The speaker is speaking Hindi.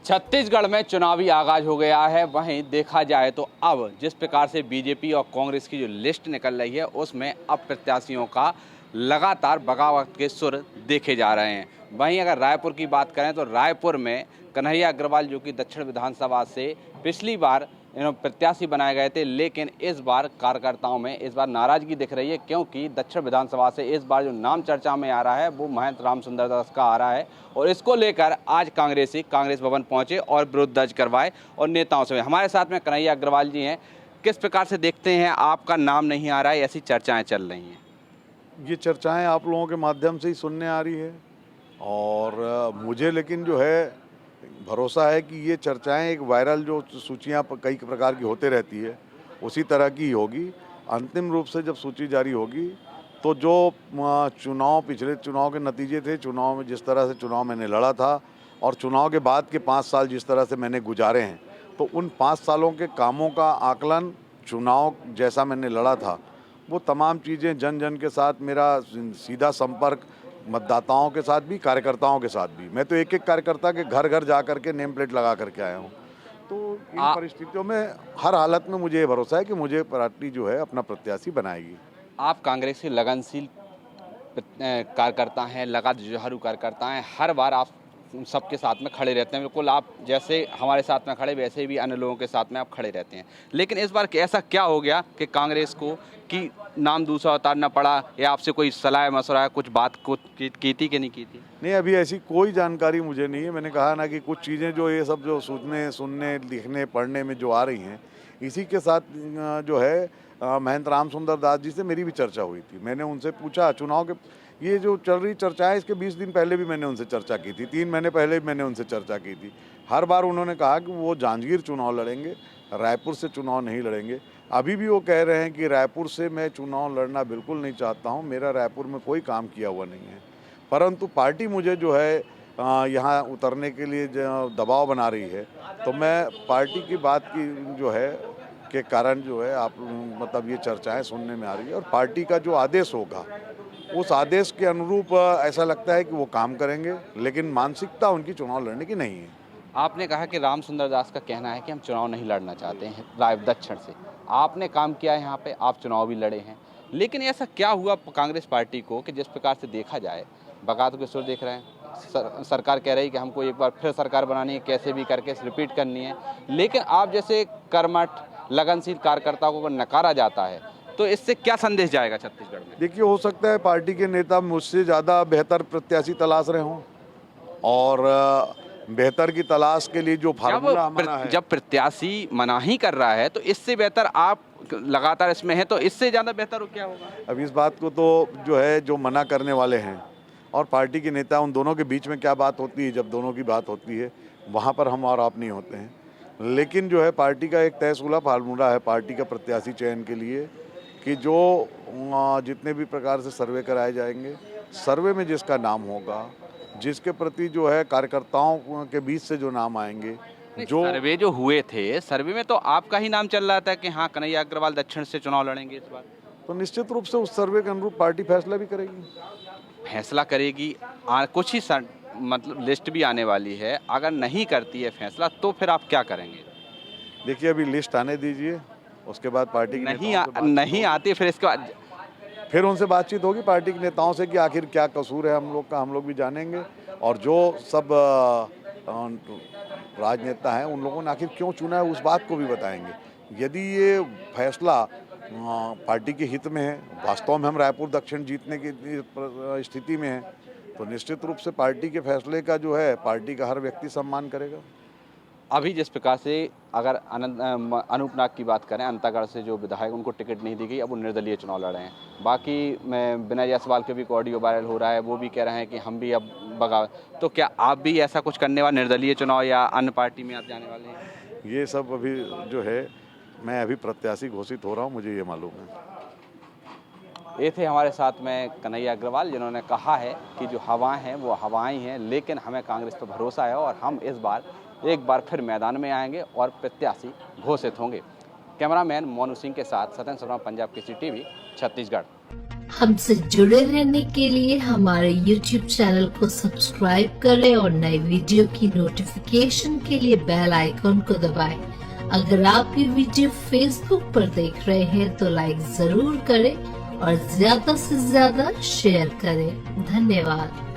छत्तीसगढ़ में चुनावी आगाज हो गया है। वहीं देखा जाए तो अब जिस प्रकार से बीजेपी और कांग्रेस की जो लिस्ट निकल रही है उसमें अब प्रत्याशियों का लगातार बगावत के सुर देखे जा रहे हैं। वहीं अगर रायपुर की बात करें तो रायपुर में कन्हैया अग्रवाल जो कि दक्षिण विधानसभा से पिछली बार प्रत्याशी बनाए गए थे, लेकिन इस बार कार्यकर्ताओं में इस बार नाराजगी दिख रही है, क्योंकि दक्षिण विधानसभा से इस बार जो नाम चर्चा में आ रहा है वो महंत रामसुंदर दास का आ रहा है। और इसको लेकर आज कांग्रेस भवन पहुंचे और विरोध दर्ज करवाए और नेताओं से। हमारे साथ में कन्हैया अग्रवाल जी हैं। किस प्रकार से देखते हैं, आपका नाम नहीं आ रहा है, ऐसी चर्चाएं चल रही हैं? ये चर्चाएं आप लोगों के माध्यम से ही सुनने आ रही है और मुझे लेकिन जो है भरोसा है कि ये चर्चाएं एक वायरल जो सूचियां कई प्रकार की होते रहती है उसी तरह की होगी। अंतिम रूप से जब सूची जारी होगी तो जो पिछले चुनाव के नतीजे थे, चुनाव में जिस तरह से चुनाव मैंने लड़ा था और चुनाव के बाद के 5 साल जिस तरह से मैंने गुजारे हैं, तो उन 5 सालों के कामों का आकलन, चुनाव जैसा मैंने लड़ा था वो तमाम चीज़ें, जन जन के साथ मेरा सीधा संपर्क, मतदाताओं के साथ भी, कार्यकर्ताओं के साथ भी। मैं तो एक एक कार्यकर्ता के घर घर जा कर के नेम प्लेट लगा करके आया हूँ। तो इन परिस्थितियों में हर हालत में मुझे ये भरोसा है कि मुझे पार्टी जो है अपना प्रत्याशी बनाएगी। आप कांग्रेस के लगनशील कार्यकर्ता हैं, लगातार जुझारू कार्यकर्ता हैं, हर बार आप सबके साथ में खड़े रहते हैं। बिल्कुल आप जैसे हमारे साथ में खड़े वैसे भी अन्य लोगों के साथ में आप खड़े रहते हैं। लेकिन इस बार ऐसा क्या हो गया कि कांग्रेस को कि नाम दूसरा उतारना पड़ा, या आपसे कोई सलाह मशवरा कुछ बात की थी कि नहीं की थी? नहीं, अभी ऐसी कोई जानकारी मुझे नहीं है। मैंने कहा ना कि कुछ चीज़ें जो ये सब जो सुनने, लिखने, पढ़ने में जो आ रही हैं, इसी के साथ जो है महंत रामसुंदर दास जी से मेरी भी चर्चा हुई थी। मैंने उनसे पूछा, चुनाव के ये जो चल रही चर्चा है इसके 20 दिन पहले भी मैंने उनसे चर्चा की थी, 3 महीने पहले भी मैंने उनसे चर्चा की थी। हर बार उन्होंने कहा कि वो जांजगीर चुनाव लड़ेंगे, रायपुर से चुनाव नहीं लड़ेंगे। अभी भी वो कह रहे हैं कि रायपुर से मैं चुनाव लड़ना बिल्कुल नहीं चाहता हूँ, मेरा रायपुर में कोई काम किया हुआ नहीं है। परंतु पार्टी मुझे जो है यहाँ उतरने के लिए जो दबाव बना रही है, तो मैं पार्टी की बात की जो है के कारण जो है मतलब ये चर्चाएं सुनने में आ रही है और पार्टी का जो आदेश होगा उस आदेश के अनुरूप ऐसा लगता है कि वो काम करेंगे, लेकिन मानसिकता उनकी चुनाव लड़ने की नहीं है। आपने कहा कि रामसुंदर दास का कहना है कि हम चुनाव नहीं लड़ना चाहते हैं रायपुर दक्षिण से। आपने काम किया है यहाँ पे, आप चुनाव भी लड़े हैं, लेकिन ऐसा क्या हुआ कांग्रेस पार्टी को कि जिस प्रकार से देखा जाए बगावत के सुर देख रहे हैं, सरकार कह रही है कि हमको एक बार फिर सरकार बनानी है, कैसे भी करके रिपीट करनी है, लेकिन आप जैसे कर्मठ लगनशील कार्यकर्ताओं को नकारा जाता है, तो इससे क्या संदेश जाएगा छत्तीसगढ़ में? देखिए, हो सकता है पार्टी के नेता मुझसे ज़्यादा बेहतर प्रत्याशी तलाश रहे हों और बेहतर की तलाश के लिए जो फार्मूला हमारा है, जब प्रत्याशी मना ही कर रहा है तो इससे बेहतर आप लगातार इसमें है, तो इससे ज़्यादा बेहतर क्या होगा? अब इस बात को तो जो है जो मना करने वाले हैं और पार्टी के नेता, उन दोनों के बीच में क्या बात होती है, जब दोनों की बात होती है वहाँ पर हम और आप नहीं होते हैं। लेकिन जो है पार्टी का एक तयशुदा फार्मूला है पार्टी का प्रत्याशी चयन के लिए कि जो जितने भी प्रकार से सर्वे कराए जाएंगे, सर्वे में जिसका नाम होगा, जिसके प्रति जो है कार्यकर्ताओं के बीच से जो नाम आएंगे, जो सर्वे जो हुए थे, सर्वे में तो आपका ही नाम चल रहा था कि हाँ कन्हैया अग्रवाल दक्षिण से चुनाव लड़ेंगे इस बार, तो निश्चित रूप से उस सर्वे के अनुरूप पार्टी फैसला भी करेगी। फैसला करेगी। कुछ ही मतलब लिस्ट भी आने वाली है, अगर नहीं करती है फैसला तो फिर आप क्या करेंगे? देखिए, अभी लिस्ट आने दीजिए, उसके बाद पार्टी नहीं आती, फिर इसके बाद फिर उनसे बातचीत होगी पार्टी के नेताओं से कि आखिर क्या कसूर है हम लोग का, हम लोग भी जानेंगे। और जो सब राजनेता हैं उन लोगों ने आखिर क्यों चुना है उस बात को भी बताएंगे। यदि ये फैसला पार्टी के हित में है, वास्तव में हम रायपुर दक्षिण जीतने की स्थिति में हैं, तो निश्चित रूप से पार्टी के फैसले का जो है पार्टी का हर व्यक्ति सम्मान करेगा। अभी जिस प्रकार से अगर अनूपनाग की बात करें, अंतागढ़ से जो विधायक उनको टिकट नहीं दी गई, अब वो निर्दलीय चुनाव लड़ रहे हैं। बाकी विनय जायसवाल के भी ऑडियो वायरल हो रहा है, वो भी कह रहे हैं कि हम भी अब बगावत, तो क्या आप भी ऐसा कुछ करने वाले, निर्दलीय चुनाव या अन्य पार्टी में आप जाने वाले हैं? ये सब अभी जो है मैं अभी प्रत्याशी घोषित हो रहा हूँ, मुझे ये मालूम है। ये थे हमारे साथ में कन्हैया अग्रवाल, जिन्होंने कहा है कि जो हवाएं हैं वो हवाएं ही हैं, लेकिन हमें कांग्रेस पर भरोसा है और हम इस बार एक बार फिर मैदान में आएंगे और प्रत्याशी घोषित होंगे। कैमरामैन मोनू सिंह के साथ सत्येंद्र शर्मा, पंजाब केसरी टीवी, छत्तीसगढ़। हमसे जुड़े रहने के लिए हमारे YouTube चैनल को सब्सक्राइब करें और नई वीडियो की नोटिफिकेशन के लिए बेल आइकॉन को दबाएं। अगर आप ये वीडियो Facebook पर देख रहे हैं तो लाइक जरूर करें और ज्यादा से ज्यादा शेयर करें। धन्यवाद।